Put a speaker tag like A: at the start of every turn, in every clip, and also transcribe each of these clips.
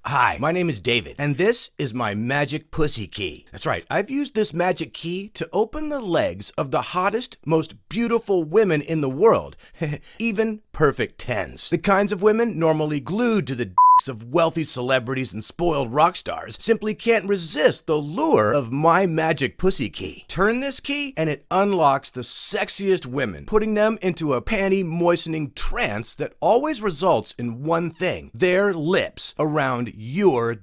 A: Hi, my name is David, and this is my magic pussy key. That's right, I've used this magic key to open the legs of the hottest, most beautiful women in the world. Even perfect tens. The kinds of women normally glued to the dicks of wealthy celebrities and spoiled rock stars simply can't resist the lure of my magic pussy key. Turn this key and it unlocks the sexiest women, putting them into a panty-moistening trance that always results in one thing: their lips around your d.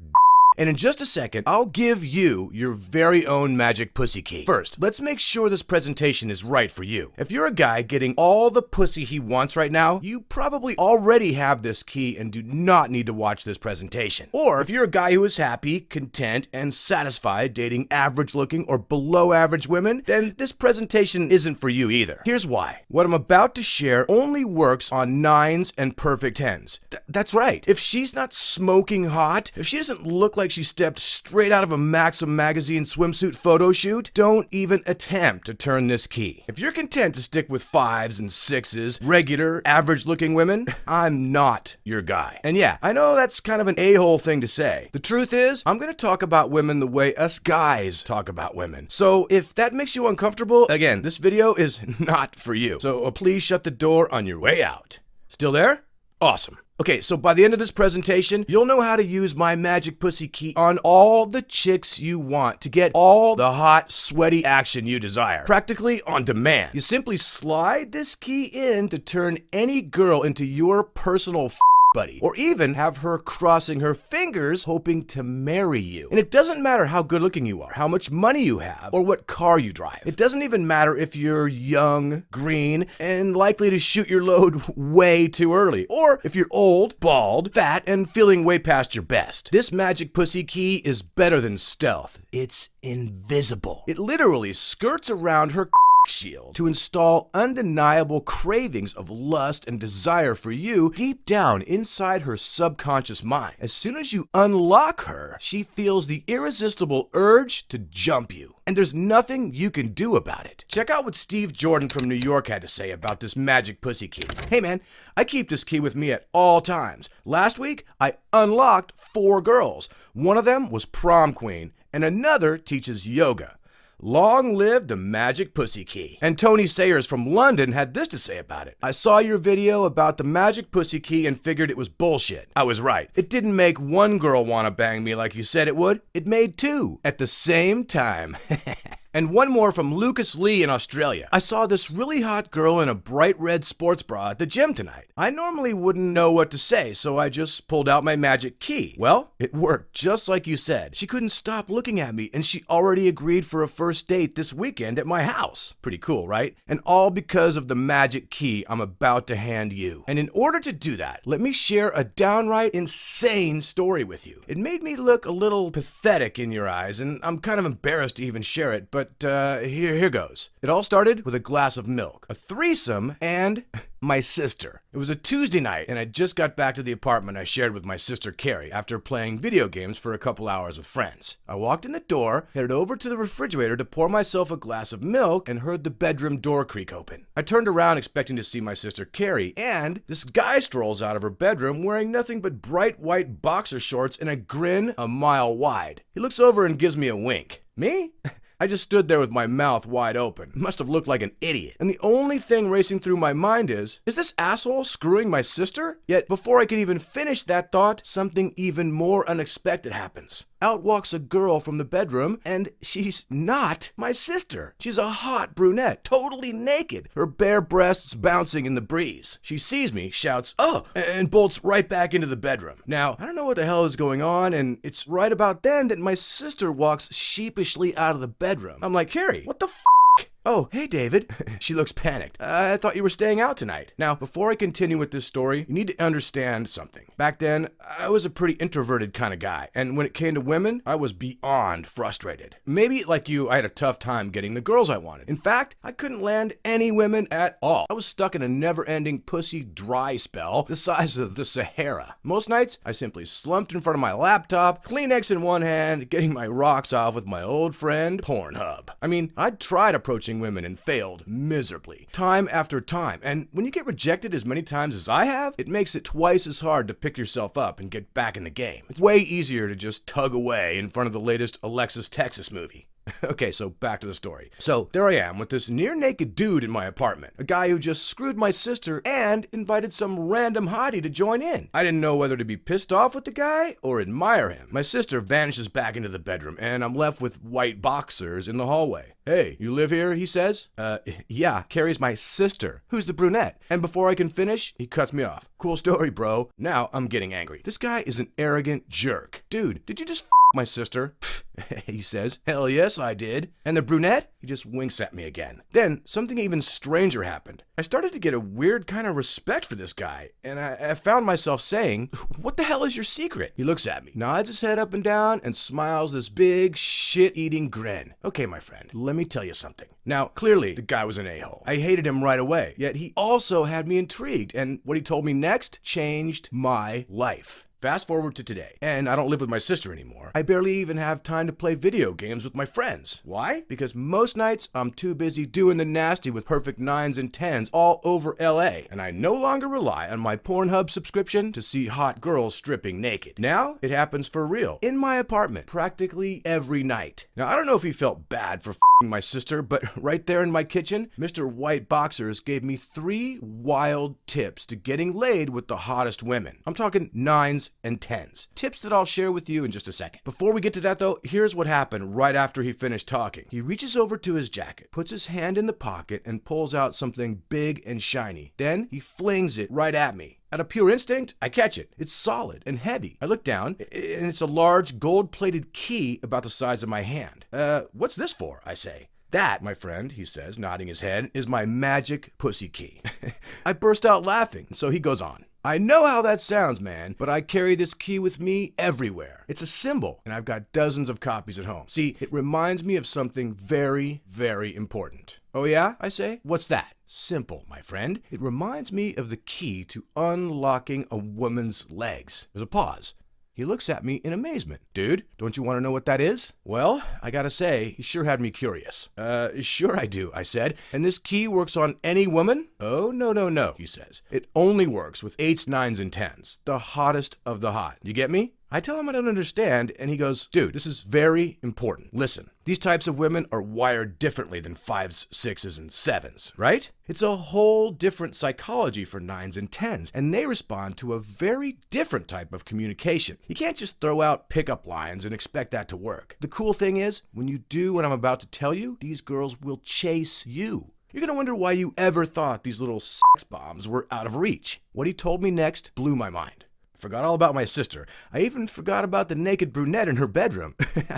A: And in just a second, I'll give you your very own magic pussy key. First, let's make sure this presentation is right for you. If you're a guy getting all the pussy he wants right now, you probably already have this key and do not need to watch this presentation. Or if you're a guy who is happy, content, and satisfied dating average-looking or below-average women, then this presentation isn't for you either. Here's why. What I'm about to share only works on 9s and perfect 10s. That's right. If she's not smoking hot, if she doesn't look like she stepped straight out of a Maxim magazine swimsuit photo shoot, don't even attempt to turn this key. If you're content to stick with 5s and 6s, regular, average-looking women, I'm not your guy. And yeah, I know that's kind of an a-hole thing to say. The truth is, I'm gonna talk about women the way us guys talk about women. So if that makes you uncomfortable, again, this video is not for you. So please shut the door on your way out. Still there? Awesome. Okay, so by the end of this presentation, you'll know how to use my magic pussy key on all the chicks you want to get all the hot, sweaty action you desire, practically on demand. You simply slide this key in to turn any girl into your personal buddy, or even have her crossing her fingers hoping to marry you. And it doesn't matter how good looking you are, how much money you have, or what car you drive. It doesn't even matter if you're young, green, and likely to shoot your load way too early, or if you're old, bald, fat, and feeling way past your best. This magic pussy key is better than stealth. It's invisible. It literally skirts around her shield to install undeniable cravings of lust and desire for you deep down inside her subconscious mind. As soon as you unlock her, she feels the irresistible urge to jump you, and there's nothing you can do about it. Check out what Steve Jordan from New York had to say about this magic pussy key. Hey man, I keep this key with me at all times. Last week, I unlocked 4 girls. One of them was prom queen, and another teaches yoga. Long live the magic pussy key. And Tony Sayers from London had this to say about it. I saw your video about the magic pussy key and figured it was bullshit. I was right. It didn't make one girl want to bang me like you said it would. It made 2 at the same time. And one more from Lucas Lee in Australia. I saw this really hot girl in a bright red sports bra at the gym tonight. I normally wouldn't know what to say, so I just pulled out my magic key. Well, it worked just like you said. She couldn't stop looking at me, and she already agreed for a first date this weekend at my house. Pretty cool, right? And all because of the magic key I'm about to hand you. And in order to do that, let me share a downright insane story with you. It made me look a little pathetic in your eyes, and I'm kind of embarrassed to even share it, but here goes. It all started with a glass of milk, a threesome, and my sister. It was a Tuesday night, and I just got back to the apartment I shared with my sister Carrie after playing video games for a couple hours with friends. I walked in the door, headed over to the refrigerator to pour myself a glass of milk, and heard the bedroom door creak open. I turned around expecting to see my sister Carrie, and this guy strolls out of her bedroom wearing nothing but bright white boxer shorts and a grin a mile wide. He looks over and gives me a wink. Me? I just stood there with my mouth wide open. Must have looked like an idiot. And the only thing racing through my mind is this asshole screwing my sister? Yet before I could even finish that thought, something even more unexpected happens. Out walks a girl from the bedroom, and she's not my sister. She's a hot brunette, totally naked, her bare breasts bouncing in the breeze. She sees me, shouts, "Oh!" and bolts right back into the bedroom. Now, I don't know what the hell is going on, and it's right about then that my sister walks sheepishly out of the bedroom. I'm like, "Carrie, what the f***? Oh, hey, David." She looks panicked. "I thought you were staying out tonight." Now, before I continue with this story, you need to understand something. Back then, I was a pretty introverted kind of guy, and when it came to women, I was beyond frustrated. Maybe, like you, I had a tough time getting the girls I wanted. In fact, I couldn't land any women at all. I was stuck in a never-ending pussy dry spell the size of the Sahara. Most nights, I simply slumped in front of my laptop, Kleenex in one hand, getting my rocks off with my old friend, Pornhub. I mean, I'd tried approaching approaching women and failed miserably, time after time. And when you get rejected as many times as I have, it makes it twice as hard to pick yourself up and get back in the game. It's way easier to just tug away in front of the latest Alexis Texas movie. Okay, so back to the story. So there I am with this near naked dude in my apartment, a guy who just screwed my sister and invited some random hottie to join in. I didn't know whether to be pissed off with the guy or admire him. My sister vanishes back into the bedroom and I'm left with white boxers in the hallway. Hey, you live here, he says. Yeah, Carrie's my sister. Who's the brunette? And before I can finish, he cuts me off. Cool story, bro. Now I'm getting angry. This guy is an arrogant jerk. Dude, did you just my sister? He says. Hell yes, I did. And the brunette? He just winks at me again. Then something even stranger happened. I started to get a weird kind of respect for this guy, and I found myself saying, what the hell is your secret? He looks at me, nods his head up and down, and smiles this big shit-eating grin. Okay, my friend, let me tell you something. Now, clearly, the guy was an a-hole. I hated him right away, yet he also had me intrigued, and what he told me next changed my life. Fast forward to today, and I don't live with my sister anymore. I barely even have time to play video games with my friends. Why? Because most nights I'm too busy doing the nasty with perfect 9s and 10s all over LA, and I no longer rely on my Pornhub subscription to see hot girls stripping naked. Now, it happens for real, in my apartment, practically every night. Now, I don't know if he felt bad for f***ing my sister, but right there in my kitchen, Mr. White Boxers gave me 3 wild tips to getting laid with the hottest women. I'm talking 9s and 10s. Tips that I'll share with you in just a second. Before we get to that though, here's what happened right after he finished talking. He reaches over to his jacket, puts his hand in the pocket, and pulls out something big and shiny. Then he flings it right at me. Out of pure instinct, I catch it. It's solid and heavy. I look down, and it's a large gold-plated key about the size of my hand. What's this for? I say. That, my friend, he says, nodding his head, is my magic pussy key. I burst out laughing, so he goes on. I know how that sounds, man, but I carry this key with me everywhere. It's a symbol, and I've got dozens of copies at home. See, it reminds me of something very, very important. Oh yeah, I say? What's that? Simple, my friend. It reminds me of the key to unlocking a woman's legs. There's a pause. He looks at me in amazement. Dude, don't you want to know what that is? Well, I gotta say, he sure had me curious. Sure I do, I said. And this key works on any woman? Oh, no, he says. It only works with 8s, 9s, and 10s. The hottest of the hot. You get me? I tell him I don't understand, and he goes, dude, this is very important. Listen, these types of women are wired differently than 5s, 6s, and 7s, right? It's a whole different psychology for 9s and 10s, and they respond to a very different type of communication. You can't just throw out pickup lines and expect that to work. The cool thing is, when you do what I'm about to tell you, these girls will chase you. You're gonna wonder why you ever thought these little sex bombs were out of reach. What he told me next blew my mind. Forgot all about my sister. I even forgot about the naked brunette in her bedroom.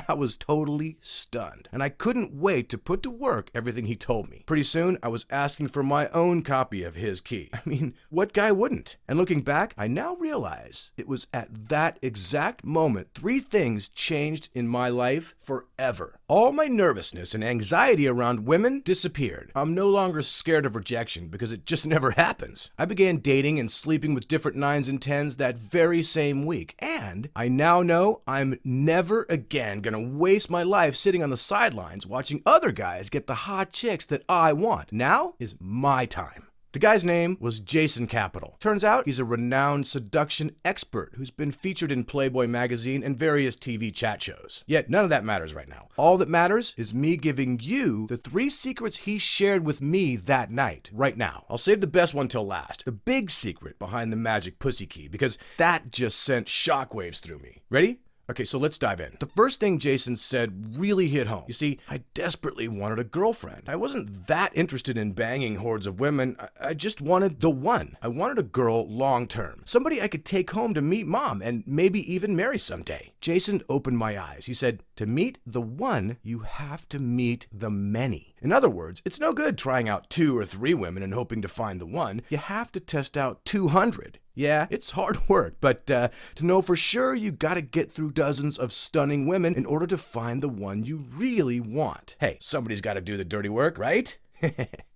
A: I was totally stunned, and I couldn't wait to put to work everything he told me. Pretty soon, I was asking for my own copy of his key. I mean, what guy wouldn't? And looking back, I now realize it was at that exact moment 3 things changed in my life forever. All my nervousness and anxiety around women disappeared. I'm no longer scared of rejection because it just never happens. I began dating and sleeping with different 9s and 10s that very same week, and I now know I'm never again gonna waste my life sitting on the sidelines watching other guys get the hot chicks that I want. Now is my time. The guy's name was Jason Capital. Turns out he's a renowned seduction expert who's been featured in Playboy magazine and various TV chat shows. Yet none of that matters right now. All that matters is me giving you the 3 secrets he shared with me that night, right now. I'll save the best one till last. The big secret behind the magic pussy key, because that just sent shockwaves through me. Ready? Okay, so let's dive in. The first thing Jason said really hit home. You see, I desperately wanted a girlfriend. I wasn't that interested in banging hordes of women. I just wanted the one. I wanted a girl long term. Somebody I could take home to meet mom and maybe even marry someday. Jason opened my eyes. He said, to meet the one, you have to meet the many. In other words, it's no good trying out 2 or 3 women and hoping to find the one. You have to test out 200. Yeah, it's hard work, but to know for sure, you gotta get through dozens of stunning women in order to find the one you really want. Hey, somebody's gotta do the dirty work, right?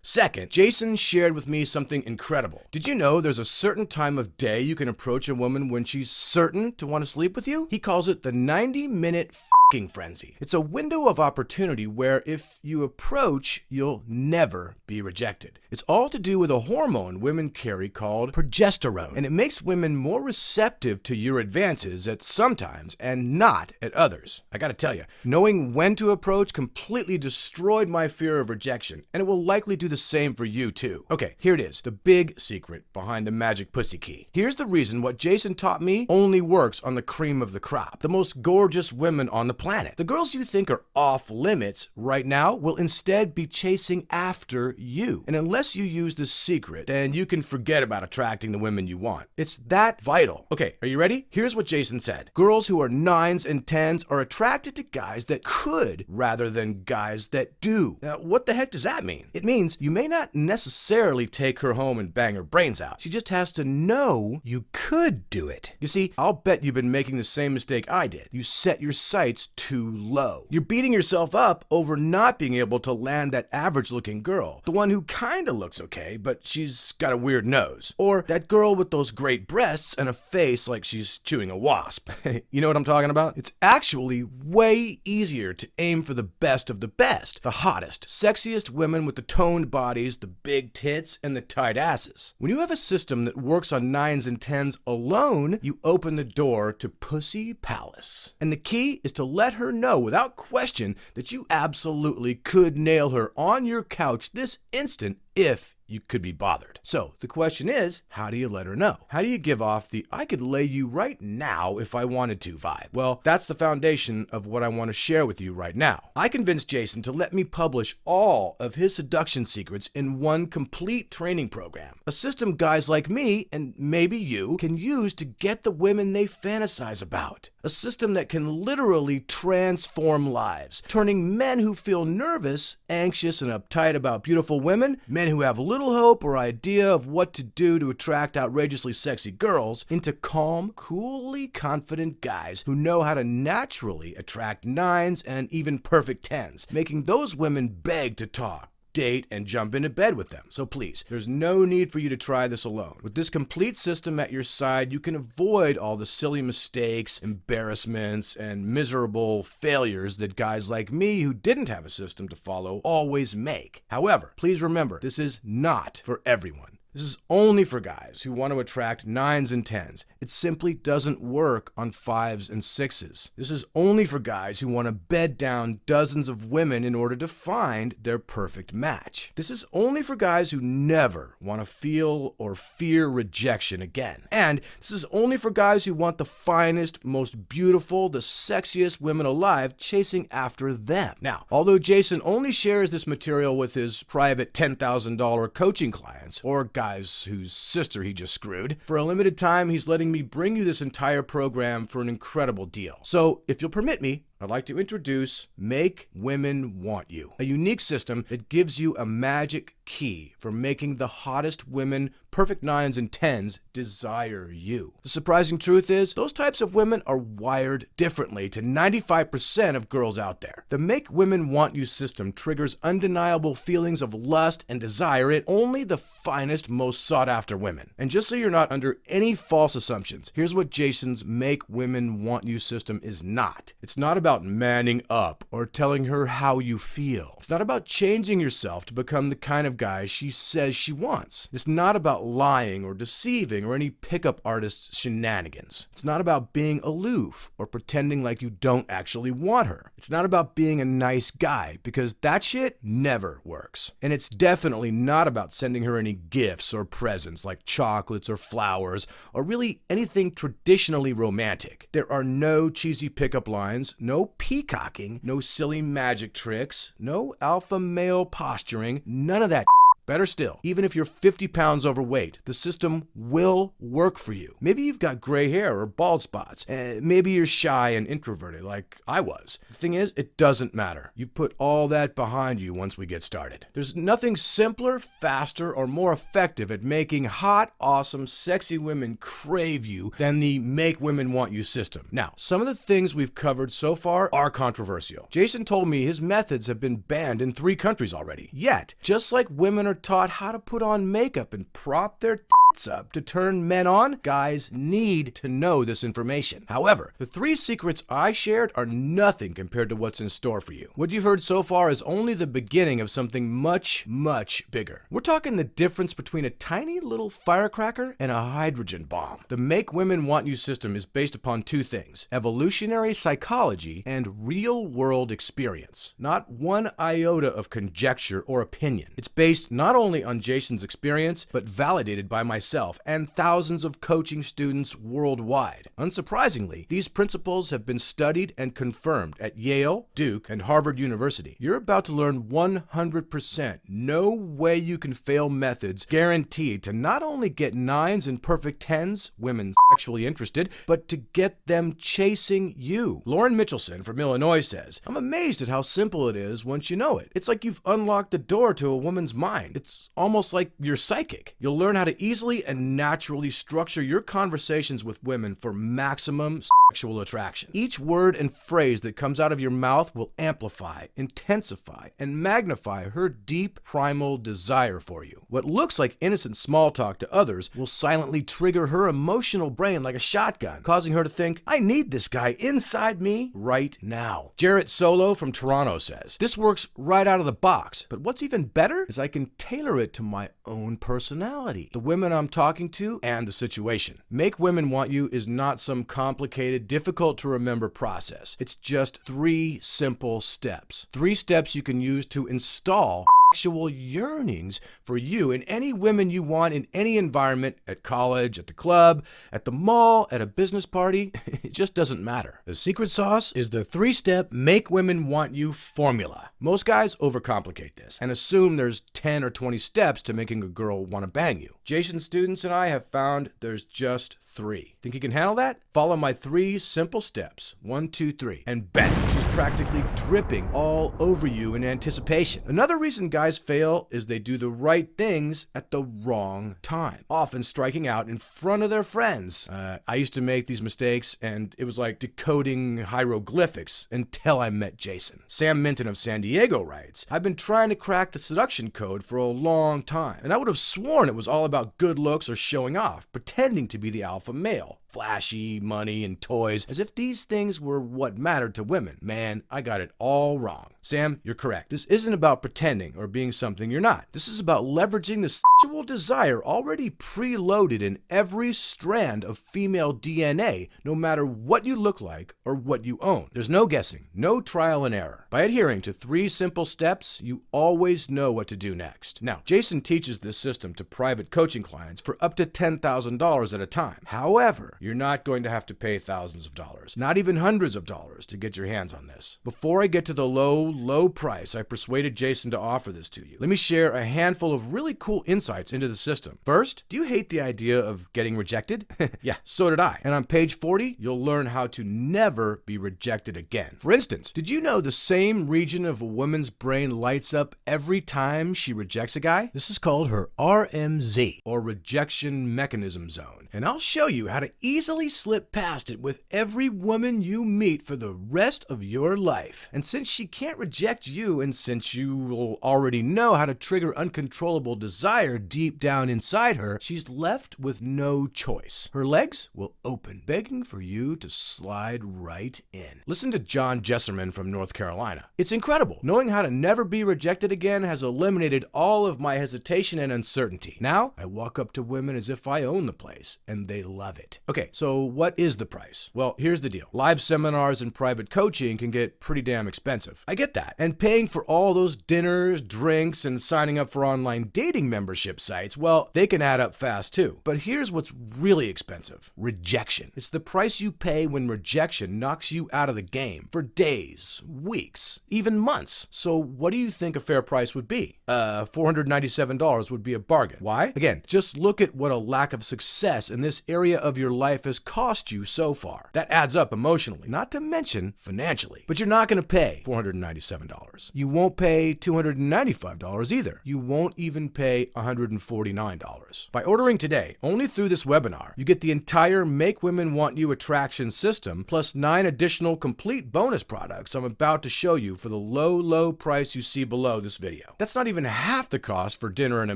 A: Second, Jason shared with me something incredible. Did you know there's a certain time of day you can approach a woman when she's certain to want to sleep with you? He calls it the 90-minute frenzy. It's a window of opportunity where if you approach, you'll never be rejected. It's all to do with a hormone women carry called progesterone, and it makes women more receptive to your advances at some times and not at others. I gotta tell you, knowing when to approach completely destroyed my fear of rejection, and it will likely do the same for you too. Okay, here it is, the big secret behind the magic pussy key. Here's the reason what Jason taught me only works on the cream of the crop, the most gorgeous women on the planet. The girls you think are off limits right now will instead be chasing after you. And unless you use this secret, then you can forget about attracting the women you want. It's that vital. Okay, are you ready? Here's what Jason said. Girls who are 9s and 10s are attracted to guys that could rather than guys that do. Now, what the heck does that mean? It means you may not necessarily take her home and bang her brains out. She just has to know you could do it. You see, I'll bet you've been making the same mistake I did. You set your sights too low. You're beating yourself up over not being able to land that average looking girl, the one who kinda looks okay, but she's got a weird nose, or that girl with those great breasts and a face like she's chewing a wasp. You know what I'm talking about? It's actually way easier to aim for the best of the best, the hottest, sexiest women with the toned bodies, the big tits, and the tight asses. When you have a system that works on 9s and 10s alone, you open the door to Pussy Palace. And the key is to let her know without question that you absolutely could nail her on your couch this instant if you could be bothered. So the question is, how do you let her know? How do you give off the I could lay you right now if I wanted to vibe? Well, that's the foundation of what I want to share with you right now. I convinced Jason to let me publish all of his seduction secrets in one complete training program. A system guys like me, and maybe you, can use to get the women they fantasize about. A system that can literally transform lives, turning men who feel nervous, anxious, and uptight about beautiful women, men who have little hope or idea of what to do to attract outrageously sexy girls, into calm, coolly confident guys who know how to naturally attract 9s and even perfect 10s, making those women beg to talk, date, and jump into bed with them. So please, there's no need for you to try this alone. With this complete system at your side, you can avoid all the silly mistakes, embarrassments, and miserable failures that guys like me who didn't have a system to follow always make. However, please remember, this is not for everyone. This is only for guys who want to attract 9s and 10s. It simply doesn't work on 5s and 6s. This is only for guys who want to bed down dozens of women in order to find their perfect match. This is only for guys who never want to feel or fear rejection again. And this is only for guys who want the finest, most beautiful, the sexiest women alive chasing after them. Now, although Jason only shares this material with his private $10,000 coaching clients, or guys whose sister he just screwed, for a limited time he's letting me bring you this entire program for an incredible deal. So if you'll permit me, I'd like to introduce Make Women Want You, a unique system that gives you a magic key for making the hottest women, perfect 9s and 10s, desire you. The surprising truth is, those types of women are wired differently to 95% of girls out there. The Make Women Want You system triggers undeniable feelings of lust and desire in only the finest, most sought-after women. And just so you're not under any false assumptions, here's what Jason's Make Women Want You system is not. It's not about manning up or telling her how you feel. It's not about changing yourself to become the kind of guy she says she wants. It's not about lying or deceiving or any pickup artist shenanigans. It's not about being aloof or pretending like you don't actually want her. It's not about being a nice guy, because that shit never works. And it's definitely not about sending her any gifts or presents like chocolates or flowers or really anything traditionally romantic. There are no cheesy pickup lines, no peacocking, no silly magic tricks, no alpha male posturing, none of that. Better still, even if you're 50 pounds overweight, the system will work for you. Maybe you've got gray hair or bald spots. Maybe you're shy and introverted like I was. The thing is, it doesn't matter. You put all that behind you once we get started. There's nothing simpler, faster, or more effective at making hot, awesome, sexy women crave you than the Make Women Want You system. Now, some of the things we've covered so far are controversial. Jason told me his methods have been banned in 3 countries already. Yet, just like women are taught how to put on makeup and prop their up to turn men on, guys need to know this information. However, the 3 secrets I shared are nothing compared to what's in store for you. What you've heard so far is only the beginning of something much, much bigger. We're talking the difference between a tiny little firecracker and a hydrogen bomb. The Make Women Want You system is based upon 2 things: evolutionary psychology and real-world experience. Not one iota of conjecture or opinion. It's based not only on Jason's experience, but validated by myself and thousands of coaching students worldwide. Unsurprisingly, these principles have been studied and confirmed at Yale, Duke, and Harvard University. You're about to learn 100% no way you can fail methods guaranteed to not only get 9s and perfect 10s, women sexually interested, but to get them chasing you. Lauren Mitchelson from Illinois says, "I'm amazed at how simple it is once you know it. It's like you've unlocked the door to a woman's mind. It's almost like you're psychic. You'll learn how to easily and naturally structure your conversations with women for maximum sexual attraction. Each word and phrase that comes out of your mouth will amplify, intensify, and magnify her deep primal desire for you. What looks like innocent small talk to others will silently trigger her emotional brain like a shotgun, causing her to think, I need this guy inside me right now." Jarrett Solo from Toronto says, "This works right out of the box, but what's even better is I can tailor it to my own personality, the women I'm talking to, and the situation. Make Women Want You is not some complicated, difficult to remember process. It's just 3 simple steps. 3 steps you can use to install sexual yearnings for you and any women you want in any environment, at college, at the club, at the mall, at a business party. It just doesn't matter. The secret sauce is the 3-step Make Women Want You formula. Most guys overcomplicate this and assume there's 10 or 20 steps to making a girl want to bang you. Jason's students and I have found there's just 3. Think you can handle that? Follow my 3 simple steps. 1, 2, 3. And bang! She's practically dripping all over you in anticipation. Another reason guys fail is they do the right things at the wrong time, often striking out in front of their friends. I used to make these mistakes, and it was like decoding hieroglyphics until I met Jason. Sam Minton of San Diego writes, "I've been trying to crack the seduction code for a long time, and I would have sworn it was all about good looks or showing off, pretending to be the alpha male. Flashy, money, and toys, as if these things were what mattered to women. Man, I got it all wrong." Sam, you're correct. This isn't about pretending or being something you're not. This is about leveraging the sexual desire already preloaded in every strand of female DNA, no matter what you look like or what you own. There's no guessing, no trial and error. By adhering to 3 simple steps, you always know what to do next. Now, Jason teaches this system to private coaching clients for up to $10,000 at a time. However, you're not going to have to pay thousands of dollars, not even hundreds of dollars, to get your hands on this. Before I get to the low price I persuaded Jason to offer this to you, let me share a handful of really cool insights into the system. First, do you hate the idea of getting rejected? Yeah, so did I. And on page 40, you'll learn how to never be rejected again. For instance, did you know the same region of a woman's brain lights up every time she rejects a guy? This is called her RMZ, or rejection mechanism zone. And I'll show you how to easily slip past it with every woman you meet for the rest of your life. And since she can't reject you, and since you will already know how to trigger uncontrollable desire deep down inside her, she's left with no choice. Her legs will open, begging for you to slide right in. Listen to John Jesserman from North Carolina. "It's incredible. Knowing how to never be rejected again has eliminated all of my hesitation and uncertainty. Now, I walk up to women as if I own the place, and they love it." Okay, so what is the price? Well, here's the deal. Live seminars and private coaching can get pretty damn expensive. I get that. And paying for all those dinners, drinks, and signing up for online dating membership sites, well, they can add up fast too. But here's what's really expensive. Rejection. It's the price you pay when rejection knocks you out of the game for days, weeks, even months. So what do you think a fair price would be? $497 would be a bargain. Why? Again, just look at what a lack of success in this area of your life life has cost you so far. That adds up emotionally, not to mention financially. But you're not going to pay $497. You won't pay $295 either. You won't even pay $149. By ordering today, only through this webinar, you get the entire Make Women Want You attraction system plus 9 additional complete bonus products I'm about to show you for the low, low price you see below this video. That's not even half the cost for dinner and a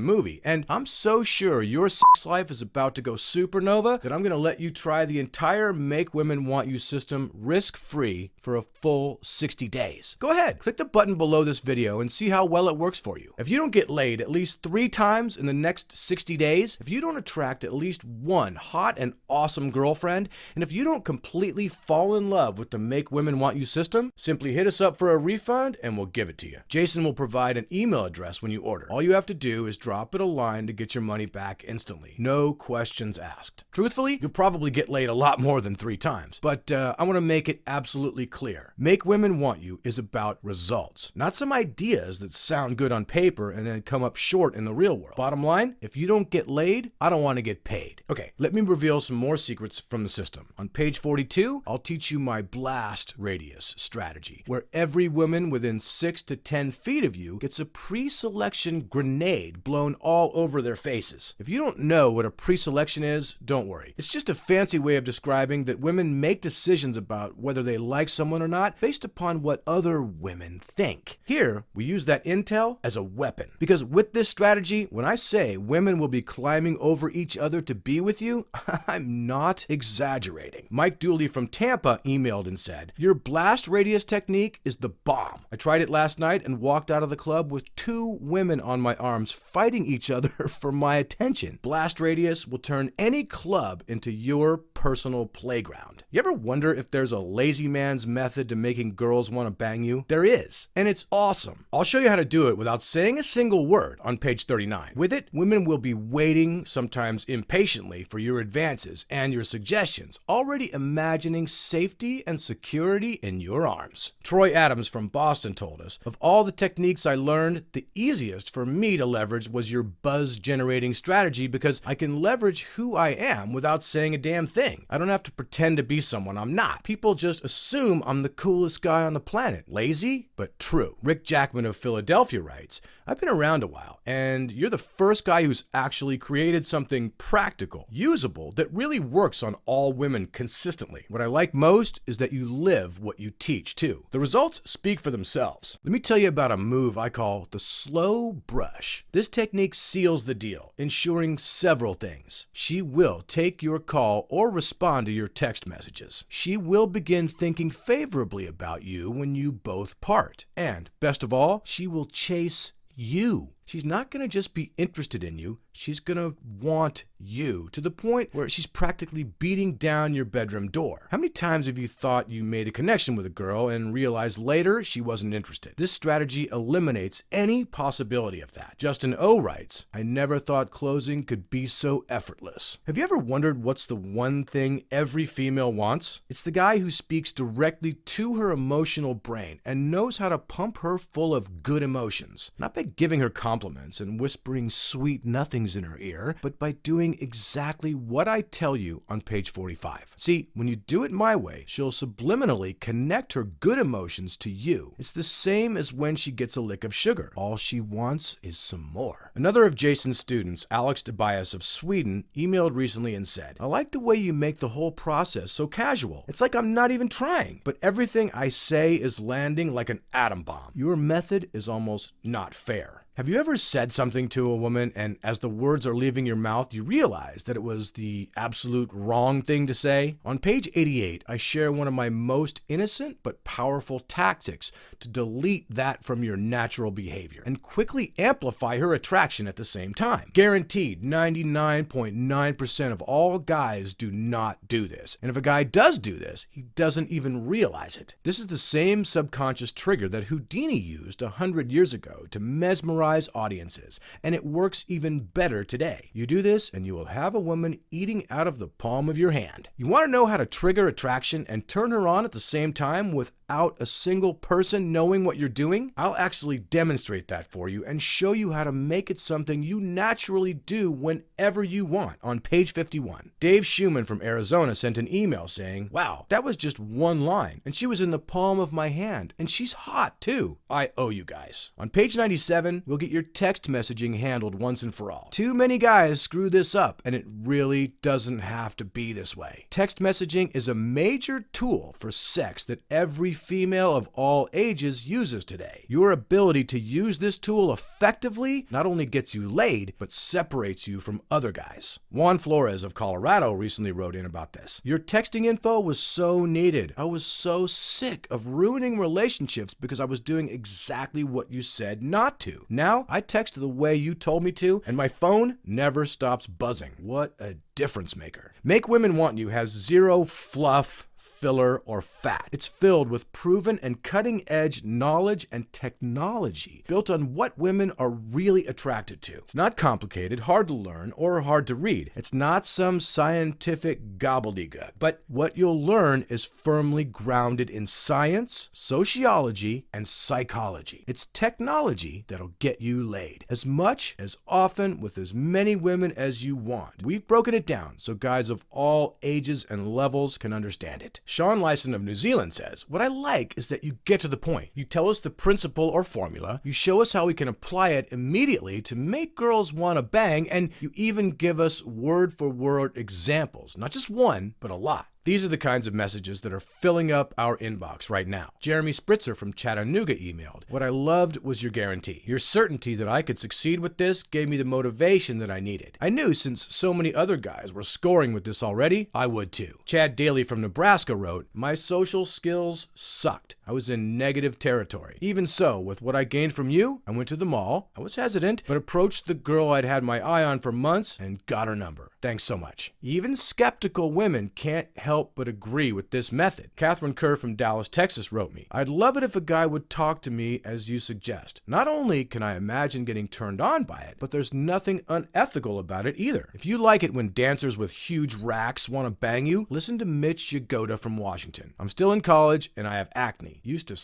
A: movie, and I'm so sure your sex life is about to go supernova that I'm going to let you try the entire Make Women Want You system risk-free for a full 60 days. Go ahead, click the button below this video and see how well it works for you. If you don't get laid at least 3 times in the next 60 days, if you don't attract at least one hot and awesome girlfriend, and if you don't completely fall in love with the Make Women Want You system, simply hit us up for a refund and we'll give it to you. Jason will provide an email address when you order. All you have to do is drop it a line to get your money back instantly. No questions asked. Truthfully, you'll probably get laid a lot more than 3 times, but I want to make it absolutely clear. Make Women Want You is about results, not some ideas that sound good on paper and then come up short in the real world. Bottom line, if you don't get laid, I don't want to get paid. Okay, let me reveal some more secrets from the system. On page 42, I'll teach you my blast radius strategy, where every woman within 6 to 10 feet of you gets a pre-selection grenade blown all over their faces. If you don't know what a pre-selection is, don't worry. It's just a fancy way of describing that women make decisions about whether they like someone or not based upon what other women think. Here, we use that intel as a weapon. Because with this strategy, when I say women will be climbing over each other to be with you, I'm not exaggerating. Mike Dooley from Tampa emailed and said, "Your blast radius technique is the bomb. I tried it last night and walked out of the club with 2 women on my arms fighting each other for my attention. Blast radius will turn any club into your personal playground." You ever wonder if there's a lazy man's method to making girls want to bang you? There is, and it's awesome. I'll show you how to do it without saying a single word on page 39. With it, women will be waiting, sometimes impatiently, for your advances and your suggestions, already imagining safety and security in your arms. Troy Adams from Boston told us, "Of all the techniques I learned, the easiest for me to leverage was your buzz-generating strategy because I can leverage who I am without saying a damn thing. I don't have to pretend to be someone I'm not. People just assume I'm the coolest guy on the planet." Lazy, but true. Rick Jackman of Philadelphia writes, "I've been around a while, and you're the first guy who's actually created something practical, usable, that really works on all women consistently. What I like most is that you live what you teach, too. The results speak for themselves. Let me tell you about a move I call the slow brush. This technique seals the deal, ensuring several things. She will take your call or respond to your text messages. She will begin thinking favorably about you when you both part. And, best of all, she will chase you. She's not going to just be interested in you. She's going to want you to the point where she's practically beating down your bedroom door. How many times have you thought you made a connection with a girl and realized later she wasn't interested? This strategy eliminates any possibility of that. Justin O writes, "I never thought closing could be so effortless." Have you ever wondered what's the one thing every female wants? It's the guy who speaks directly to her emotional brain and knows how to pump her full of good emotions. Not by giving her compliments and whispering sweet nothings in her ear, but by doing exactly what I tell you on page 45. See, when you do it my way, she'll subliminally connect her good emotions to you. It's the same as when she gets a lick of sugar. All she wants is some more. Another of Jason's students, Alex Tobias of Sweden, emailed recently and said, "I like the way you make the whole process so casual. It's like I'm not even trying, but everything I say is landing like an atom bomb. Your method is almost not fair." Have you ever said something to a woman and as the words are leaving your mouth, you realize that it was the absolute wrong thing to say? On page 88, I share one of my most innocent but powerful tactics to delete that from your natural behavior and quickly amplify her attraction at the same time. Guaranteed, 99.9% of all guys do not do this. And if a guy does do this, he doesn't even realize it. This is the same subconscious trigger that Houdini used 100 years ago to mesmerize mesmerize audiences, and it works even better today. You do this and you will have a woman eating out of the palm of your hand. You want to know how to trigger attraction and turn her on at the same time without a single person knowing what you're doing? I'll actually demonstrate that for you and show you how to make it something you naturally do whenever you want on page 51. Dave Schumann from Arizona sent an email saying, "Wow, that was just one line, and she was in the palm of my hand, and she's hot too. I owe you guys." On page 97, we'll get your text messaging handled once and for all. Too many guys screw this up, and it really doesn't have to be this way. Text messaging is a major tool for sex that every female of all ages uses today. Your ability to use this tool effectively not only gets you laid, but separates you from other guys. Juan Flores of Colorado recently wrote in about this. "Your texting info was so needed. I was so sick of ruining relationships because I was doing exactly what you said not to. Now I text the way you told me to, and my phone never stops buzzing. What a difference maker." Make Women Want You has zero fluff, filler, or fat. It's filled with proven and cutting-edge knowledge and technology built on what women are really attracted to. It's not complicated, hard to learn, or hard to read. It's not some scientific gobbledygook, but what you'll learn is firmly grounded in science, sociology, and psychology. It's technology that'll get you laid as much, as often, with as many women as you want. We've broken it down so guys of all ages and levels can understand it. Sean Lyson of New Zealand says, "What I like is that you get to the point. You tell us the principle or formula, you show us how we can apply it immediately to make girls want to bang, and you even give us word-for-word examples. Not just one, but a lot." These are the kinds of messages that are filling up our inbox right now. Jeremy Spritzer from Chattanooga emailed, "What I loved was your guarantee. Your certainty that I could succeed with this gave me the motivation that I needed. I knew since so many other guys were scoring with this already, I would too." Chad Daly from Nebraska wrote, "My social skills sucked. I was in negative territory. Even so, with what I gained from you, I went to the mall. I was hesitant, but approached the girl I'd had my eye on for months and got her number. Thanks so much." Even skeptical women can't help but agree with this method. Catherine Kerr from Dallas, Texas wrote me, "I'd love it if a guy would talk to me as you suggest. Not only can I imagine getting turned on by it, but there's nothing unethical about it either. If you like it when dancers with huge racks want to bang you, listen to Mitch Yagoda from Washington. I'm still in college and I have acne. Used to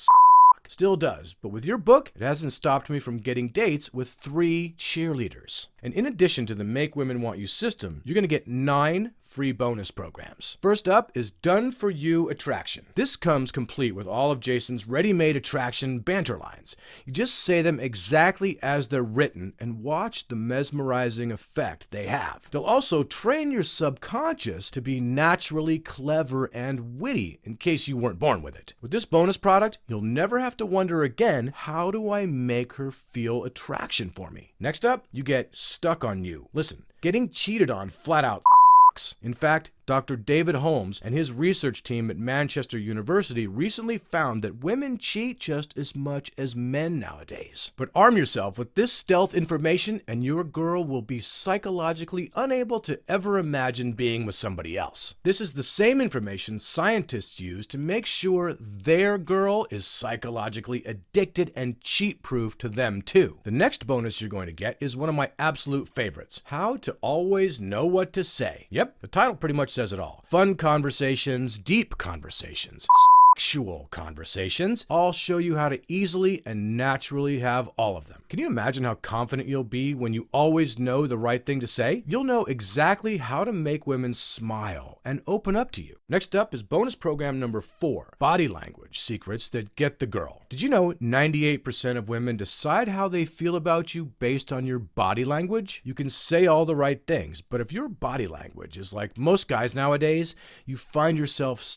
A: still does, but with your book, it hasn't stopped me from getting dates with 3 cheerleaders." And in addition to the Make Women Want You system, you're going to get 9 free bonus programs. First up is Done For You Attraction. This comes complete with all of Jason's ready-made attraction banter lines. You just say them exactly as they're written and watch the mesmerizing effect they have. They'll also train your subconscious to be naturally clever and witty in case you weren't born with it. With this bonus product, you'll never have to wonder again, how do I make her feel attraction for me? Next up, you get Stuck on You. Listen, getting cheated on flat out. In fact, Dr. David Holmes and his research team at Manchester University recently found that women cheat just as much as men nowadays. But arm yourself with this stealth information and your girl will be psychologically unable to ever imagine being with somebody else. This is the same information scientists use to make sure their girl is psychologically addicted and cheat-proof to them too. The next bonus you're going to get is one of my absolute favorites, How to Always Know What to Say. Yep, the title pretty much says it all. Fun conversations, deep conversations, sexual conversations. I'll show you how to easily and naturally have all of them. Can you imagine how confident you'll be when you always know the right thing to say? You'll know exactly how to make women smile and open up to you. Next up is bonus program number 4, Body Language Secrets That Get the Girl. Did you know 98% of women decide how they feel about you based on your body language? You can say all the right things, but if your body language is like most guys nowadays, you find yourself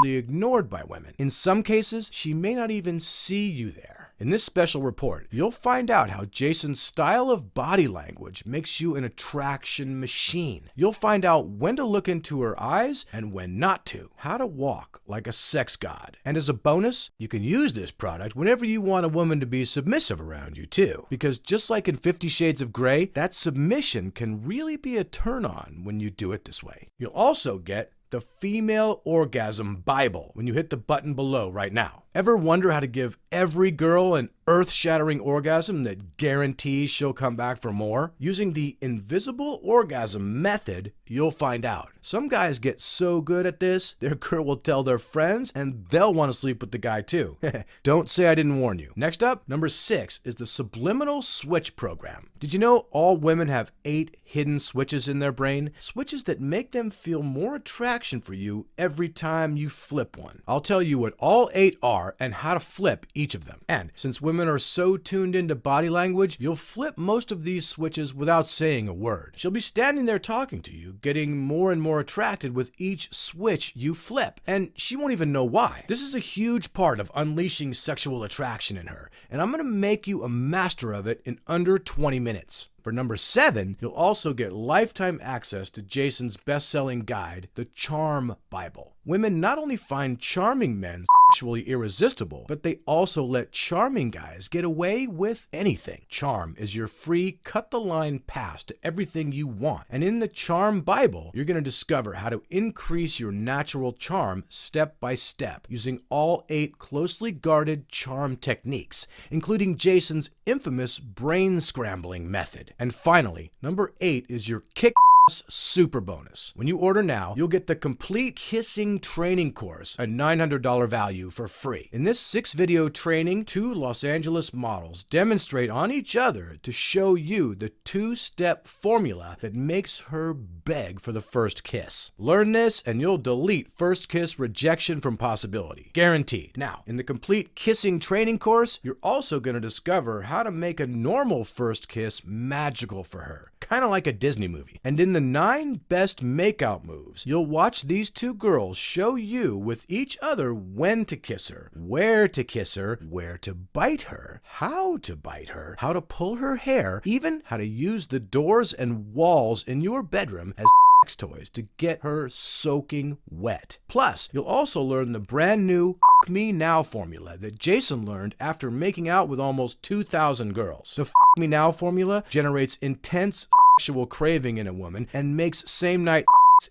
A: ignored by women. In some cases, she may not even see you there. In this special report, you'll find out how Jason's style of body language makes you an attraction machine. You'll find out when to look into her eyes and when not to, how to walk like a sex god. And as a bonus, you can use this product whenever you want a woman to be submissive around you too. Because just like in 50 Shades of Grey, that submission can really be a turn on when you do it this way. You'll also get the Female Orgasm Bible when you hit the button below right now. Ever wonder how to give every girl an earth-shattering orgasm that guarantees she'll come back for more? Using the invisible orgasm method, you'll find out. Some guys get so good at this, their girl will tell their friends and they'll want to sleep with the guy too. Don't say I didn't warn you. Next up, number 6 is the subliminal switch program. Did you know all women have 8 hidden switches in their brain? Switches that make them feel more attraction for you every time you flip one. I'll tell you what all 8 are and how to flip each of them. And since women are so tuned into body language, you'll flip most of these switches without saying a word. She'll be standing there talking to you, getting more and more attracted with each switch you flip, and she won't even know why. This is a huge part of unleashing sexual attraction in her, and I'm gonna make you a master of it in under 20 minutes. For number 7, you'll also get lifetime access to Jason's best-selling guide, The Charm Bible. Women not only find charming men sexually irresistible, but they also let charming guys get away with anything. Charm is your free cut-the-line pass to everything you want. And in the Charm Bible, you're going to discover how to increase your natural charm step by step using all 8 closely guarded charm techniques, including Jason's infamous brain scrambling method. And finally, number 8 is your kick super bonus. When you order now, you'll get the complete kissing training course, a $900 value, for free. In this 6-video training, 2 Los Angeles models demonstrate on each other to show you the 2-step formula that makes her beg for the first kiss. Learn this and you'll delete first kiss rejection from possibility. Guaranteed. Now, in the complete kissing training course, you're also going to discover how to make a normal first kiss magical for her. Kind of like a Disney movie. And in the 9 best makeout moves, you'll watch these 2 girls show you with each other when to kiss her, where to kiss her, where to bite her, how to bite her, how to pull her hair, even how to use the doors and walls in your bedroom as sex toys to get her soaking wet. Plus, you'll also learn the brand new F Me Now formula that Jason learned after making out with almost 2,000 girls. The F Me Now formula generates intense sexual craving in a woman and makes same-night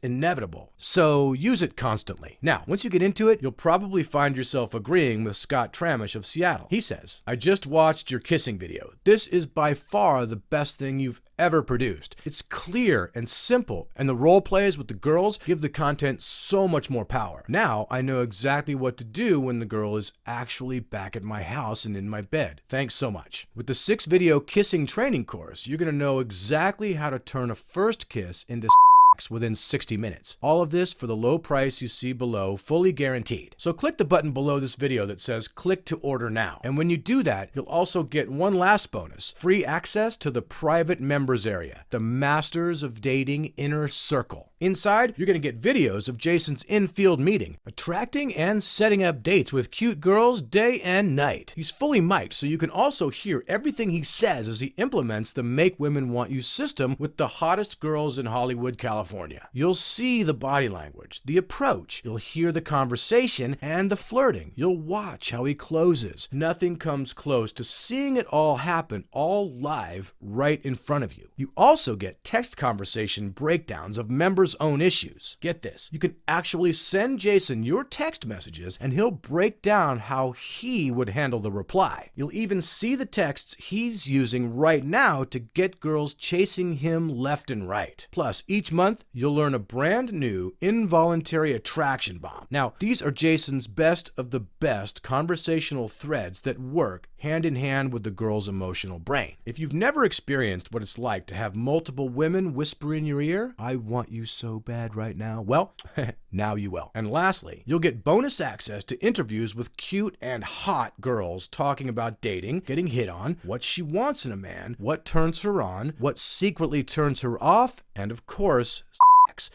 A: inevitable. So use it constantly. Now, once you get into it, you'll probably find yourself agreeing with Scott Tramish of Seattle. He says, "I just watched your kissing video. This is by far the best thing you've ever produced. It's clear and simple, and the role plays with the girls give the content so much more power. Now I know exactly what to do when the girl is actually back at my house and in my bed. Thanks so much." With the 6-video kissing training course, you're going to know exactly how to turn a first kiss into within 60 minutes. All of this for the low price you see below, fully guaranteed. So click the button below this video that says click to order now. And when you do that, you'll also get one last bonus: free access to the private members area, the Masters of Dating Inner Circle. Inside, you're going to get videos of Jason's in-field meeting, attracting and setting up dates with cute girls day and night. He's fully mic'd, so you can also hear everything he says as he implements the Make Women Want You system with the hottest girls in Hollywood, California. You'll see the body language, the approach. You'll hear the conversation and the flirting. You'll watch how he closes. Nothing comes close to seeing it all happen, all live, right in front of you. You also get text conversation breakdowns of members' own issues. Get this, you can actually send Jason your text messages and he'll break down how he would handle the reply. You'll even see the texts he's using right now to get girls chasing him left and right. Plus, each month you'll learn a brand new involuntary attraction bomb. Now, these are Jason's best of the best conversational threads that work hand in hand with the girl's emotional brain. If you've never experienced what it's like to have multiple women whisper in your ear, "I want you so bad right now," well, now you will. And lastly, you'll get bonus access to interviews with cute and hot girls talking about dating, getting hit on, what she wants in a man, what turns her on, what secretly turns her off, and of course,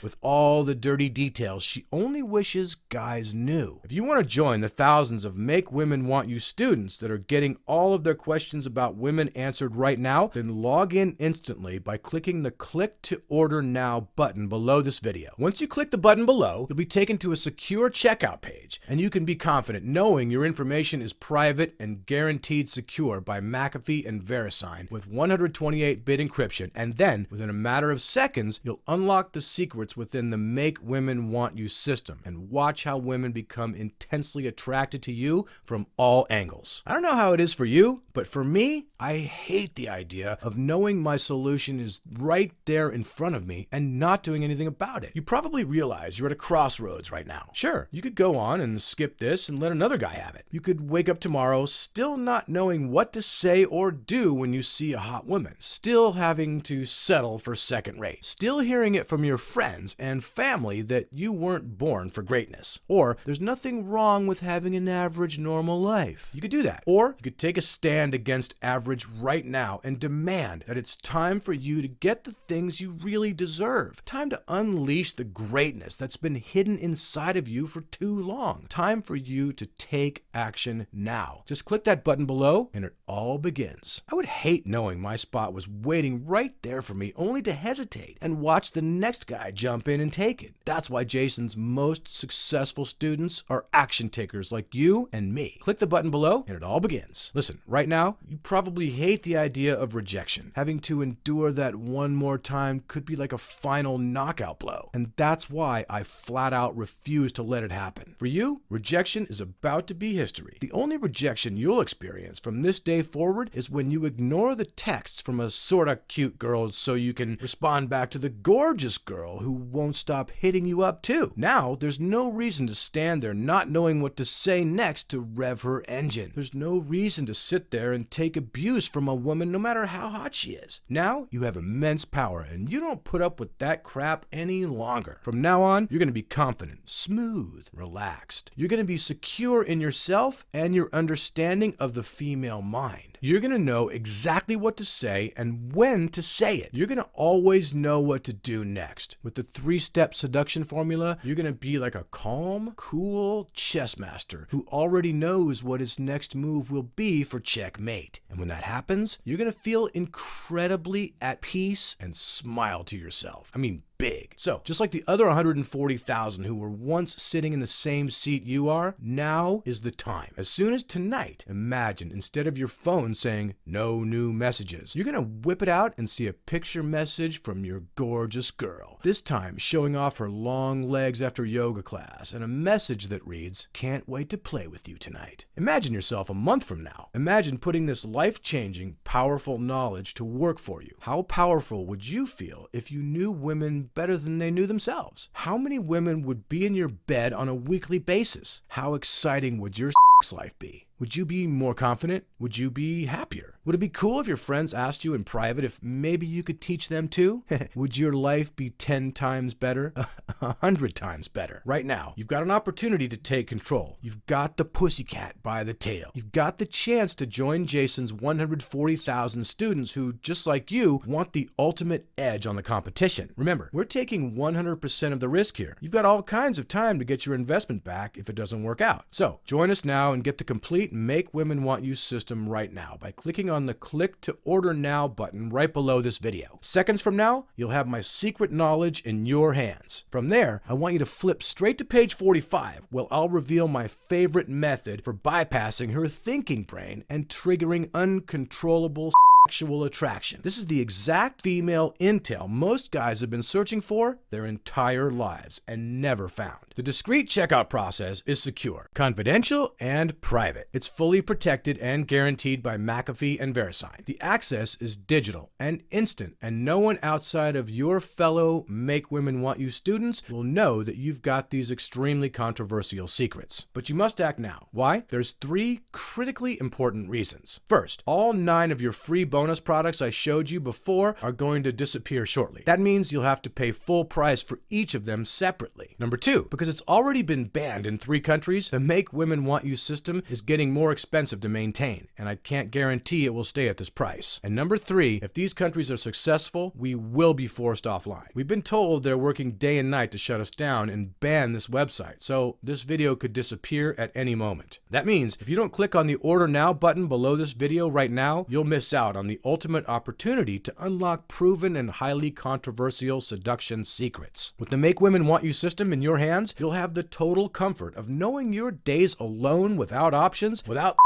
A: with all the dirty details she only wishes guys knew. If you want to join the thousands of Make Women Want You students that are getting all of their questions about women answered right now, then log in instantly by clicking the Click to Order Now button below this video. Once you click the button below, you'll be taken to a secure checkout page, and you can be confident knowing your information is private and guaranteed secure by McAfee and VeriSign with 128-bit encryption, and then, within a matter of seconds, you'll unlock the secret secrets within the Make Women Want You system and watch how women become intensely attracted to you from all angles. I don't know how it is for you, but for me, I hate the idea of knowing my solution is right there in front of me and not doing anything about it. You probably realize you're at a crossroads right now. Sure, you could go on and skip this and let another guy have it. You could wake up tomorrow still not knowing what to say or do when you see a hot woman, still having to settle for second rate, still hearing it from your friends and family that you weren't born for greatness, or there's nothing wrong with having an average normal life. You could do that, or you could take a stand against average right now and demand that it's time for you to get the things you really deserve. Time to unleash the greatness that's been hidden inside of you for too long. Time for you to take action now. Just click that button below and it all begins. I would hate knowing my spot was waiting right there for me only to hesitate and watch the next guy jump in and take it. That's why Jason's most successful students are action takers like you and me. Click the button below and it all begins. Listen, right now, you probably hate the idea of rejection. Having to endure that one more time could be like a final knockout blow. And that's why I flat out refuse to let it happen. For you, rejection is about to be history. The only rejection you'll experience from this day forward is when you ignore the texts from a sorta cute girl so you can respond back to the gorgeous girl who won't stop hitting you up too. Now, there's no reason to stand there not knowing what to say next to rev her engine. There's no reason to sit there and take abuse from a woman no matter how hot she is. Now, you have immense power and you don't put up with that crap any longer. From now on, you're going to be confident, smooth, relaxed. You're going to be secure in yourself and your understanding of the female mind. You're going to know exactly what to say and when to say it. You're going to always know what to do next. With the 3-step seduction formula, you're going to be like a calm, cool chess master who already knows what his next move will be for checkmate. And when that happens, you're going to feel incredibly at peace and smile to yourself. I mean, big. So, just like the other 140,000 who were once sitting in the same seat you are, now is the time. As soon as tonight, imagine instead of your phone saying no new messages, you're gonna whip it out and see a picture message from your gorgeous girl. This time showing off her long legs after yoga class and a message that reads, "Can't wait to play with you tonight." Imagine yourself a month from now. Imagine putting this life-changing, powerful knowledge to work for you. How powerful would you feel if you knew women better than they knew themselves? How many women would be in your bed on a weekly basis? How exciting would your sex life be? Would you be more confident? Would you be happier? Would it be cool if your friends asked you in private if maybe you could teach them too? Would your life be 10 times better? 100 times better? Right now, you've got an opportunity to take control. You've got the pussycat by the tail. You've got the chance to join Jason's 140,000 students who, just like you, want the ultimate edge on the competition. Remember, we're taking 100% of the risk here. You've got all kinds of time to get your investment back if it doesn't work out. So, join us now and get the complete Make Women Want You system right now by clicking on the Click to Order Now button right below this video. Seconds from now, you'll have my secret knowledge in your hands. From there, I want you to flip straight to page 45, where I'll reveal my favorite method for bypassing her thinking brain and triggering uncontrollable sexual attraction. This is the exact female intel most guys have been searching for their entire lives and never found. The discreet checkout process is secure, confidential, and private. It's fully protected and guaranteed by McAfee and VeriSign. The access is digital and instant, and no one outside of your fellow Make Women Want You students will know that you've got these extremely controversial secrets. But you must act now. Why? There's 3 critically important reasons. First, all 9 of your free bonus products I showed you before are going to disappear shortly. That means you'll have to pay full price for each of them separately. Number 2, because it's already been banned in 3 countries, the Make Women Want You system is getting more expensive to maintain, and I can't guarantee it will stay at this price. And number 3, if these countries are successful, we will be forced offline. We've been told they're working day and night to shut us down and ban this website, so this video could disappear at any moment. That means if you don't click on the Order Now button below this video right now, you'll miss out on the ultimate opportunity to unlock proven and highly controversial seduction secrets. With the Make Women Want You system in your hands, you'll have the total comfort of knowing your days alone without options, without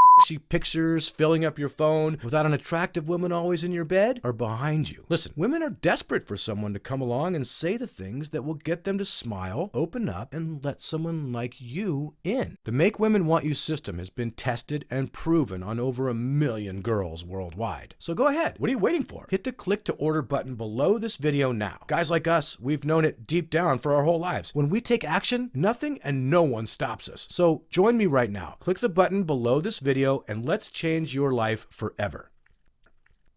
A: pictures filling up your phone without an attractive woman always in your bed are behind you. Listen, women are desperate for someone to come along and say the things that will get them to smile, open up, and let someone like you in. The Make Women Want You system has been tested and proven on over 1 million girls worldwide. So go ahead. What are you waiting for? Hit the click to order button below this video now. Guys like us, we've known it deep down for our whole lives. When we take action, nothing and no one stops us. So join me right now. Click the button below this video and let's change your life forever.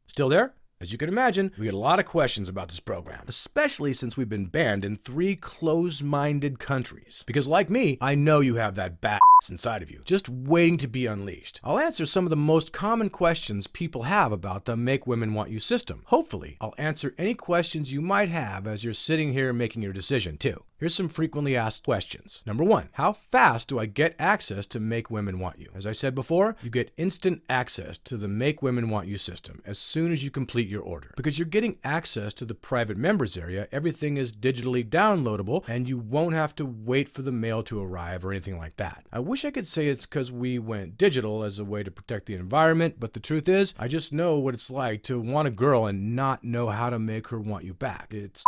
A: Still there? As you can imagine, we get a lot of questions about this program, especially since we've been banned in 3 closed-minded countries. Because like me, I know you have that badass inside of you, just waiting to be unleashed. I'll answer some of the most common questions people have about the Make Women Want You system. Hopefully, I'll answer any questions you might have as you're sitting here making your decision too. Here's some frequently asked questions. Number 1, how fast do I get access to Make Women Want You? As I said before, you get instant access to the Make Women Want You system as soon as you complete your order. Because you're getting access to the private members area, everything is digitally downloadable and you won't have to wait for the mail to arrive or anything like that. I wish I could say it's because we went digital as a way to protect the environment, but the truth is, I just know what it's like to want a girl and not know how to make her want you back. It's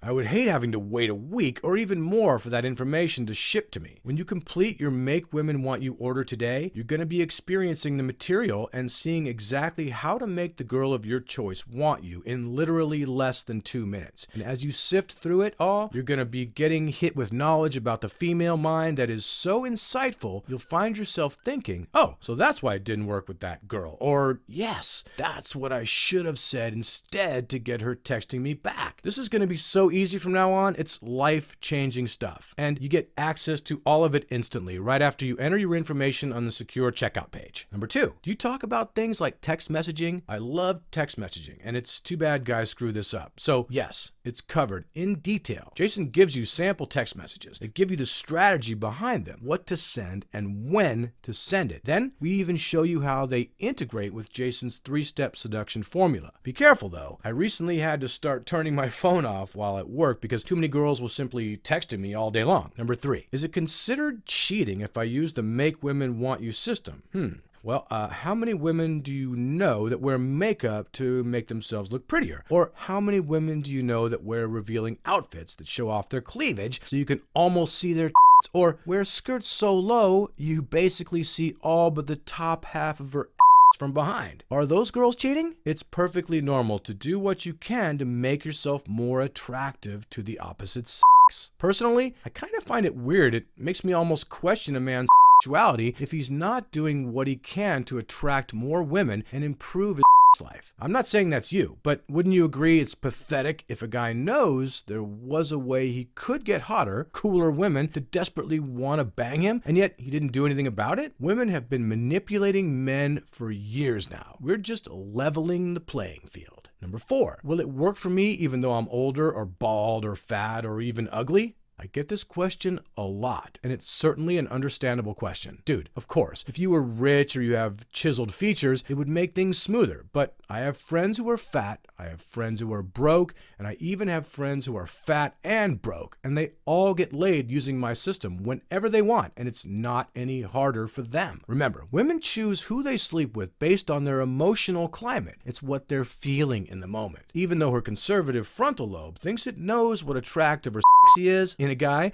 A: I would hate having to wait a week or even more for that information to ship to me. When you complete your Make Women Want You order today, you're going to be experiencing the material and seeing exactly how to make the girl of your choice want you in literally less than 2 minutes. And as you sift through it all, you're going to be getting hit with knowledge about the female mind that is so insightful, you'll find yourself thinking, oh, so that's why it didn't work with that girl. Or, yes, that's what I should have said instead to get her texting me back. This is going to be so easy from now on. It's life-changing stuff. And you get access to all of it instantly right after you enter your information on the secure checkout page. Number 2, do you talk about things like text messaging? I love text messaging, and it's too bad guys screw this up. So yes, it's covered in detail. Jason gives you sample text messages that give you the strategy behind them, what to send and when to send it. Then we even show you how they integrate with Jason's 3-step seduction formula. Be careful though. I recently had to start turning my phone off while at work because too many girls will simply texting me all day long. Number 3, is it considered cheating if I use the Make Women Want You system? Well, how many women do you know that wear makeup to make themselves look prettier? Or how many women do you know that wear revealing outfits that show off their cleavage so you can almost see their tits? Or wear skirts so low you basically see all but the top half of her from behind? Are those girls cheating? It's perfectly normal to do what you can to make yourself more attractive to the opposite sex. Personally, I kind of find it weird. It makes me almost question a man's sexuality if he's not doing what he can to attract more women and improve his life. I'm not saying that's you, but wouldn't you agree it's pathetic if a guy knows there was a way he could get hotter, cooler women to desperately want to bang him, and yet he didn't do anything about it? Women have been manipulating men for years now. We're just leveling the playing field. Number 4, will it work for me even though I'm older or bald or fat or even ugly? I get this question a lot, and it's certainly an understandable question. Dude, of course, if you were rich or you have chiseled features, it would make things smoother. But I have friends who are fat, I have friends who are broke, and I even have friends who are fat and broke, and they all get laid using my system whenever they want, and it's not any harder for them. Remember, women choose who they sleep with based on their emotional climate. It's what they're feeling in the moment. Even though her conservative frontal lobe thinks it knows what attractive or sexy is in a guy,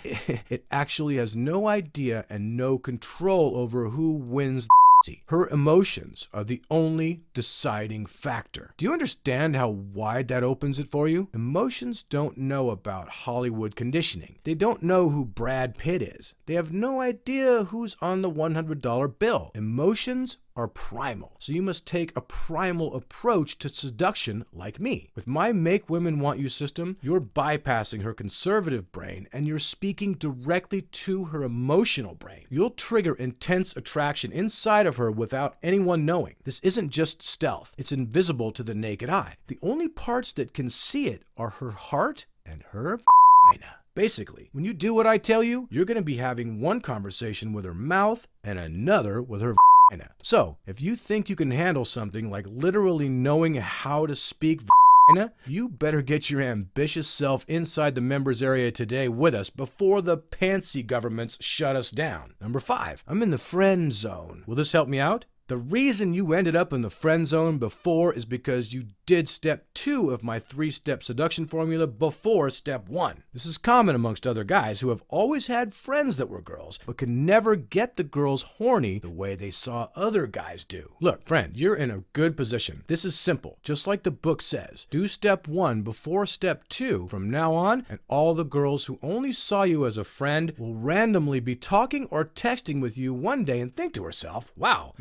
A: it actually has no idea and no control over who wins the her emotions are the only deciding factor. Do you understand how wide that opens it for you? Emotions don't know about Hollywood conditioning. They don't know who Brad Pitt is. They have no idea who's on the $100 bill. Emotions are primal, so you must take a primal approach to seduction like me. With my Make Women Want You system, you're bypassing her conservative brain and you're speaking directly to her emotional brain. You'll trigger intense attraction inside of her without anyone knowing. This isn't just stealth. It's invisible to the naked eye. The only parts that can see it are her heart and her vagina. Basically, when you do what I tell you, you're going to be having one conversation with her mouth and another with her vagina. So, if you think you can handle something like literally knowing how to speak vagina, you better get your ambitious self inside the members area today with us before the pantsy governments shut us down. Number 5, I'm in the friend zone. Will this help me out? The reason you ended up in the friend zone before is because you did step 2 of my 3-step seduction formula before step 1. This is common amongst other guys who have always had friends that were girls, but could never get the girls horny the way they saw other guys do. Look, friend, you're in a good position. This is simple. Just like the book says, do step 1 before step 2 from now on, and all the girls who only saw you as a friend will randomly be talking or texting with you one day and think to herself, wow,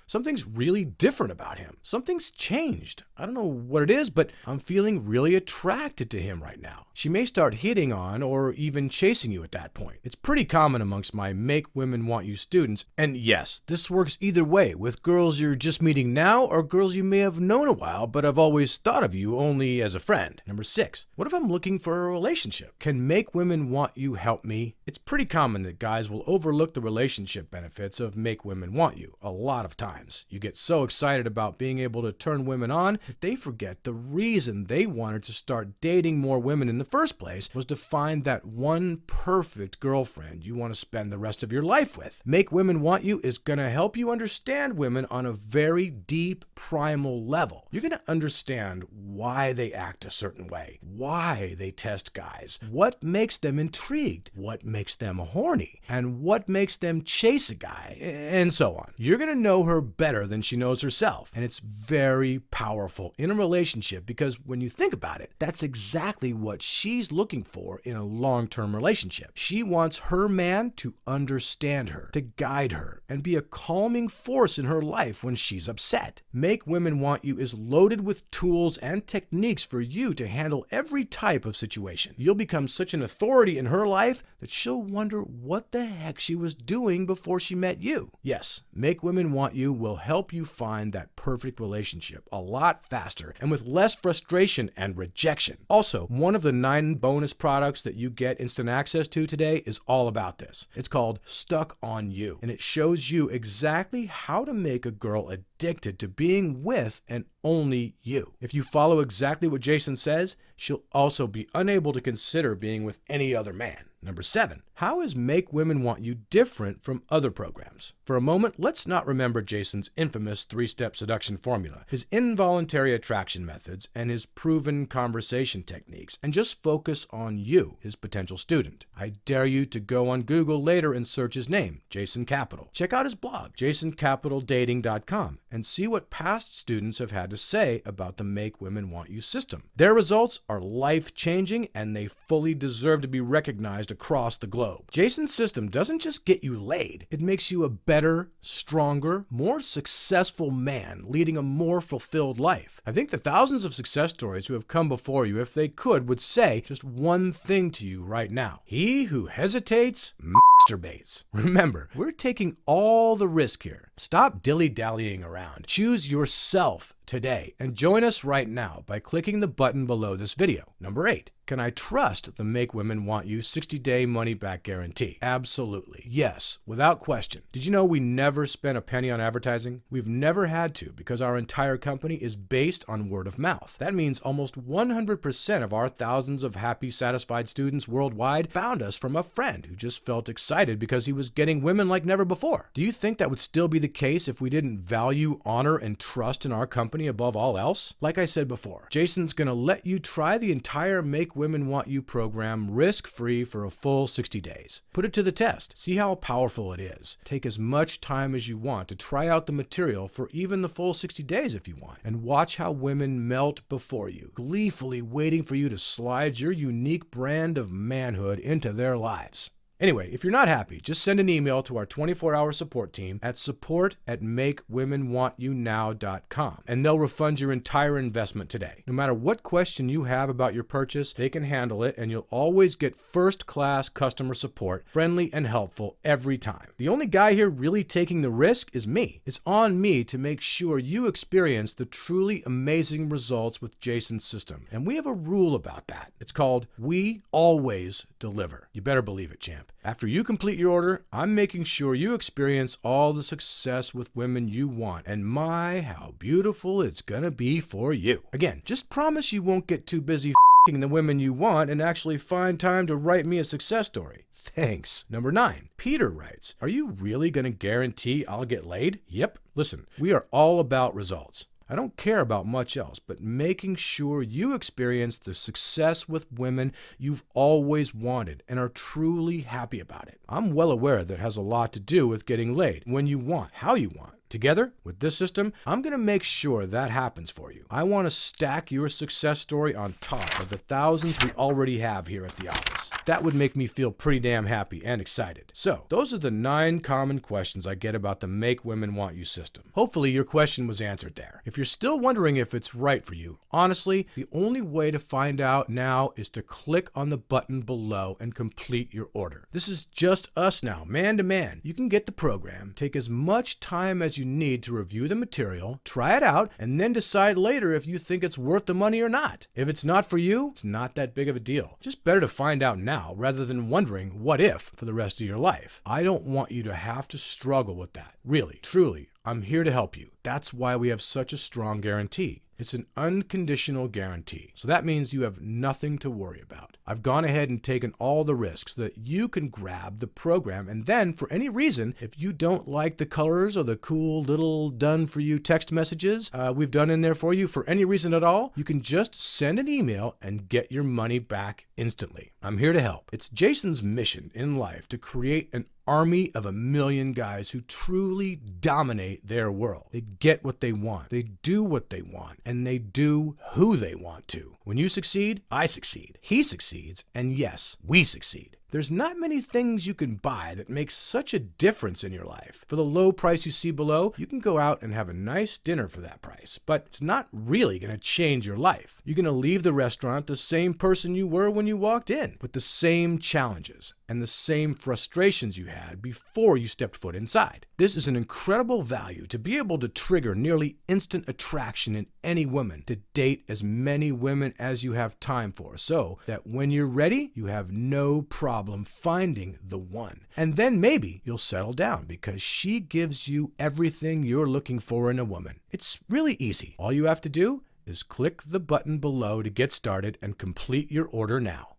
A: something's really different about him. Something's changed. I don't know what it is, but I'm feeling really attracted to him right now. She may start hitting on or even chasing you at that point. It's pretty common amongst my Make Women Want You students. And yes, this works either way, with girls you're just meeting now or girls you may have known a while but have always thought of you only as a friend. Number 6, what if I'm looking for a relationship? Can Make Women Want You help me? It's pretty common that guys will overlook the relationship benefits of Make Women Want You a lot of times. You get so excited about being able to turn women on that they forget the reason they wanted to start dating more women in the first place was to find that one perfect girlfriend you want to spend the rest of your life with. Make Women Want You is going to help you understand women on a very deep, primal level. You're going to understand why they act a certain way, why they test guys, what makes them intrigued, what makes them horny, and what makes them chase a guy, and so on. You're going to know her better than she knows herself. And it's very powerful in a relationship because when you think about it, that's exactly what she's looking for in a long-term relationship. She wants her man to understand her, to guide her, and be a calming force in her life when she's upset. Make Women Want You is loaded with tools and techniques for you to handle every type of situation. You'll become such an authority in her life that she'll wonder what the heck she was doing before she met you. Yes, Make Women Want You will help you find that perfect relationship a lot faster and with less frustration and rejection. Also, one of the 9 bonus products that you get instant access to today is all about this. It's called Stuck on You, and it shows you exactly how to make a girl addicted to being with and only you. If you follow exactly what Jason says, she'll also be unable to consider being with any other man. Number 7, how is Make Women Want You different from other programs? For a moment, let's not remember Jason's infamous 3-step seduction formula, his involuntary attraction methods, and his proven conversation techniques, and just focus on you, his potential student. I dare you to go on Google later and search his name, Jason Capital. Check out his blog, JasonCapitalDating.com, and see what past students have had to say about the Make Women Want You system. Their results are life-changing, and they fully deserve to be recognized across the globe. Jason's system doesn't just get you laid, it makes you a better, stronger, more successful man, leading a more fulfilled life. I think the thousands of success stories who have come before you, if they could, would say just one thing to you right now. He who hesitates, masturbates. Remember, we're taking all the risk here. Stop dilly-dallying around. Choose yourself today and join us right now by clicking the button below this video. Number 8, can I trust the Make Women Want You 60-day money-back guarantee? Absolutely. Yes, without question. Did you know we never spent a penny on advertising? We've never had to because our entire company is based on word of mouth. That means almost 100% of our thousands of happy, satisfied students worldwide found us from a friend who just felt excited because he was getting women like never before. Do you think that would still be the case if we didn't value, honor, and trust in our company above all else? Like I said before, Jason's going to let you try the entire Make Women Want You program risk-free for a full 60 days. Put it to the test. See how powerful it is. Take as much time as you want to try out the material for even the full 60 days if you want, and watch how women melt before you, gleefully waiting for you to slide your unique brand of manhood into their lives. Anyway, if you're not happy, just send an email to our 24-hour support team at support@makewomenwantyounow.com, and they'll refund your entire investment today. No matter what question you have about your purchase, they can handle it, and you'll always get first-class customer support, friendly and helpful every time. The only guy here really taking the risk is me. It's on me to make sure you experience the truly amazing results with Jason's system, and we have a rule about that. It's called We Always Deliver. You better believe it, champ. After you complete your order, I'm making sure you experience all the success with women you want, and my, how beautiful it's gonna be for you. Again, just promise you won't get too busy f***ing the women you want and actually find time to write me a success story. Thanks. Number 9. Peter writes, are you really going to guarantee I'll get laid? Yep. Listen, we are all about results. I don't care about much else, but making sure you experience the success with women you've always wanted and are truly happy about it. I'm well aware that has a lot to do with getting laid when you want, how you want. Together, with this system, I'm going to make sure that happens for you. I want to stack your success story on top of the thousands we already have here at the office. That would make me feel pretty damn happy and excited. So, those are the 9 common questions I get about the Make Women Want You system. Hopefully your question was answered there. If you're still wondering if it's right for you, honestly, the only way to find out now is to click on the button below and complete your order. This is just us now, man to man. You can get the program, take as much time as you need to review the material, try it out, and then decide later if you think it's worth the money or not. If it's not for you, it's not that big of a deal. Just better to find out now rather than wondering what if for the rest of your life. I don't want you to have to struggle with that. Really, truly, I'm here to help you. That's why we have such a strong guarantee. It's an unconditional guarantee. So that means you have nothing to worry about. I've gone ahead and taken all the risks so that you can grab the program, and then for any reason, if you don't like the colors or the cool little done for you text messages we've done in there for you for any reason at all, you can just send an email and get your money back instantly. I'm here to help. It's Jason's mission in life to create an army of 1 million guys who truly dominate their world. They get what they want, they do what they want, and they do who they want to. When you succeed, I succeed, he succeeds, and yes, we succeed. There's not many things you can buy that make such a difference in your life. For the low price you see below, you can go out and have a nice dinner for that price, but it's not really going to change your life. You're going to leave the restaurant the same person you were when you walked in, with the same challenges and the same frustrations you had before you stepped foot inside. This is an incredible value to be able to trigger nearly instant attraction in any woman, to date as many women as you have time for, so that when you're ready, you have no problem finding the one. And then maybe you'll settle down because she gives you everything you're looking for in a woman. It's really easy. All you have to do is click the button below to get started and complete your order now.